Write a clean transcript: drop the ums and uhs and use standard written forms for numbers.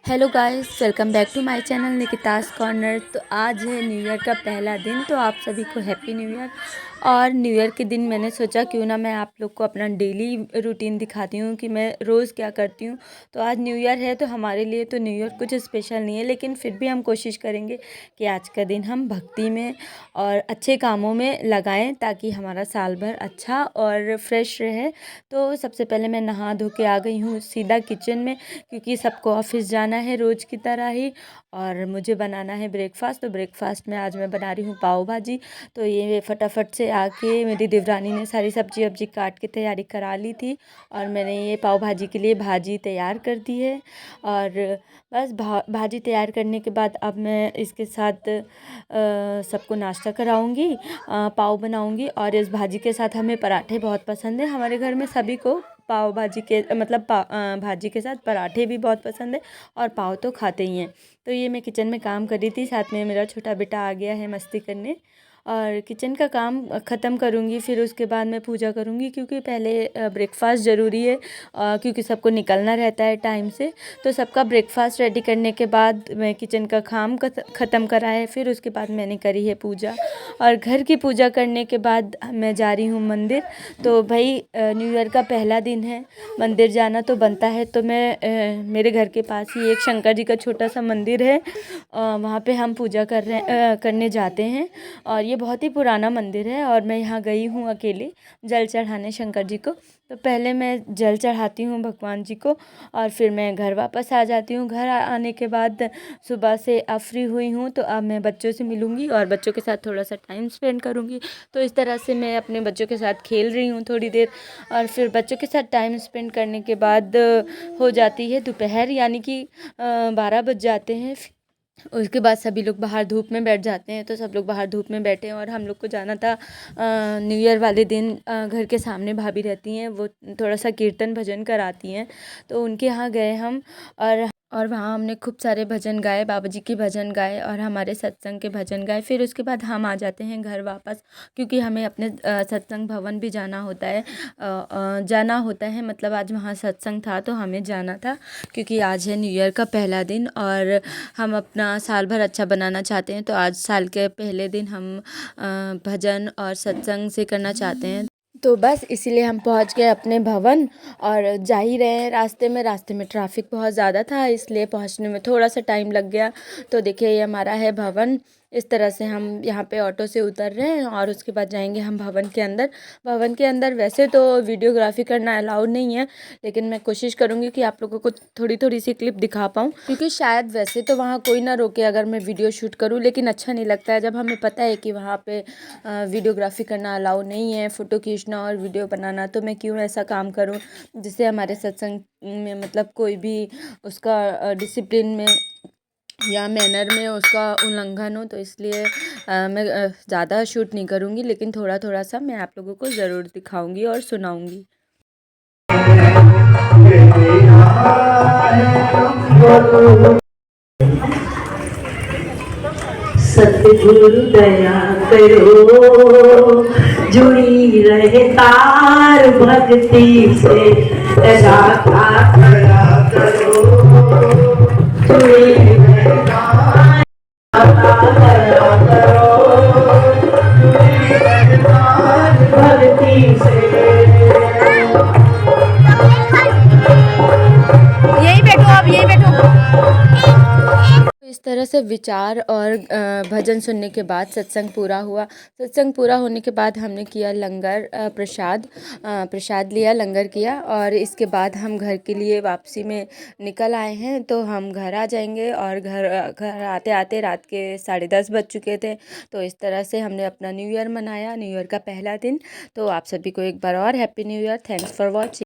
Hello guys, welcome back to my channel Nikita's corner. तो आज है न्यू ईयर का पहला दिन, तो आप सभी को हैप्पी न्यू ईयर। और न्यू ईयर के दिन मैंने सोचा क्यों ना मैं आप लोग को अपना डेली रूटीन दिखाती हूँ कि मैं रोज़ क्या करती हूँ। तो आज न्यू ईयर है, तो हमारे लिए तो न्यू ईयर कुछ स्पेशल नहीं है, लेकिन फिर भी हम कोशिश करेंगे कि आज का दिन हम भक्ति में और अच्छे कामों में लगाएं, ताकि हमारा साल भर अच्छा और फ्रेश रहे। तो सबसे पहले मैं नहा धो के आ गई हूँ सीधा किचन में, क्योंकि सबको ऑफिस जाना है रोज़ की तरह ही। और मुझे बनाना है ब्रेकफास्ट। तो ब्रेकफास्ट में आज मैं बना रही हूँ पाव भाजी। तो ये फटाफट से आके मेरी देवरानी ने सारी सब्जी वब्जी काट के तैयारी करा ली थी, और मैंने ये पाव भाजी के लिए भाजी तैयार कर दी है। और बस भाजी तैयार करने के बाद अब मैं इसके साथ सबको नाश्ता कराऊंगी, पाव बनाऊंगी। और इस भाजी के साथ हमें पराठे बहुत पसंद है, हमारे घर में सभी को पाव भाजी के मतलब भाजी के साथ पराठे भी बहुत पसंद है, और पाव तो खाते ही हैं। तो ये मैं किचन में काम कर रही थी, साथ में मेरा छोटा बेटा आ गया है मस्ती करने। और किचन का काम ख़त्म करूँगी, फिर उसके बाद मैं पूजा करूँगी, क्योंकि पहले ब्रेकफास्ट ज़रूरी है, क्योंकि सबको निकलना रहता है टाइम से। तो सबका ब्रेकफास्ट रेडी करने के बाद मैं किचन का काम ख़त्म करा है, फिर उसके बाद मैंने करी है पूजा। और घर की पूजा करने के बाद मैं जा रही हूँ मंदिर। तो भाई न्यू ईयर का पहला दिन है, मंदिर जाना तो बनता है। तो मैं मेरे घर के पास ही एक शंकर जी का छोटा सा मंदिर है, वहाँ पे हम पूजा करने जाते हैं। और ये बहुत ही पुराना मंदिर है, और मैं यहाँ गई हूँ अकेले जल चढ़ाने शंकर जी को। तो पहले मैं जल चढ़ाती हूँ भगवान जी को, और फिर मैं घर वापस आ जाती हूँ। घर आने के बाद सुबह से अब फ्री हुई हूँ, तो अब मैं बच्चों से मिलूँगी और बच्चों के साथ थोड़ा सा टाइम स्पेंड करूँगी। तो इस तरह से मैं अपने बच्चों के साथ खेल रही हूँ थोड़ी देर। और फिर बच्चों के साथ टाइम स्पेंड करने के बाद हो जाती है दोपहर, यानी कि 12 बज जाते हैं। उसके बाद सभी लोग बाहर धूप में बैठ जाते हैं। तो सब लोग बाहर धूप में बैठे हैं, और हम लोग को जाना था न्यू ईयर वाले दिन। घर के सामने भाभी रहती हैं, वो थोड़ा सा कीर्तन भजन कराती हैं, तो उनके यहाँ गए हम। और वहाँ हमने खूब सारे भजन गाए, बाबा जी के भजन गाए और हमारे सत्संग के भजन गाए। फिर उसके बाद हम आ जाते हैं घर वापस, क्योंकि हमें अपने सत्संग भवन भी जाना होता है। मतलब आज वहाँ सत्संग था, तो हमें जाना था, क्योंकि आज है न्यू ईयर का पहला दिन, और हम अपना साल भर अच्छा बनाना चाहते हैं। तो आज साल के पहले दिन हम भजन और सत्संग से करना चाहते हैं। तो बस इसीलिए हम पहुंच गए अपने भवन, और जा ही रहे हैं। रास्ते में ट्रैफिक बहुत ज़्यादा था, इसलिए पहुंचने में थोड़ा सा टाइम लग गया। तो देखिए, ये हमारा है भवन। इस तरह से हम यहाँ पे ऑटो से उतर रहे हैं, और उसके बाद जाएंगे हम भवन के अंदर। भवन के अंदर वैसे तो वीडियोग्राफी करना अलाउड नहीं है, लेकिन मैं कोशिश करूँगी कि आप लोगों को थोड़ी थोड़ी सी क्लिप दिखा पाऊँ, क्योंकि शायद वैसे तो वहाँ कोई ना रोके अगर मैं वीडियो शूट करूँ, लेकिन अच्छा नहीं लगता है जब हमें पता है कि वहाँ पे वीडियोग्राफी करना अलाउ नहीं है, फ़ोटो खींचना और वीडियो बनाना। तो मैं क्यों ऐसा काम करूँ जिससे हमारे सत्संग में मतलब कोई भी उसका डिसिप्लिन में या मैनर में उसका उल्लंघन हो। तो इसलिए मैं ज़्यादा शूट नहीं करूँगी, लेकिन थोड़ा थोड़ा सा मैं आप लोगों को ज़रूर दिखाऊंगी और सुनाऊंगी। सतगुरु दया करो, जुड़ी रहे तार भक्ति से, राधा दया करो, जुड़ी रहे तार, राधा दया करो, जुड़ी रहे तार भक्ति से। यही बैठो, आप यही बैठो। इस तरह से विचार और भजन सुनने के बाद सत्संग पूरा हुआ। सत्संग पूरा होने के बाद हमने किया लंगर, प्रसाद लिया, लंगर किया, और इसके बाद हम घर के लिए वापसी में निकल आए हैं। तो हम घर आ जाएंगे, और घर आते आते रात के 10:30 बज चुके थे। तो इस तरह से हमने अपना न्यू ईयर मनाया, न्यू ईयर का पहला दिन। तो आप सभी को एक बार और happy new year. Thanks for watching.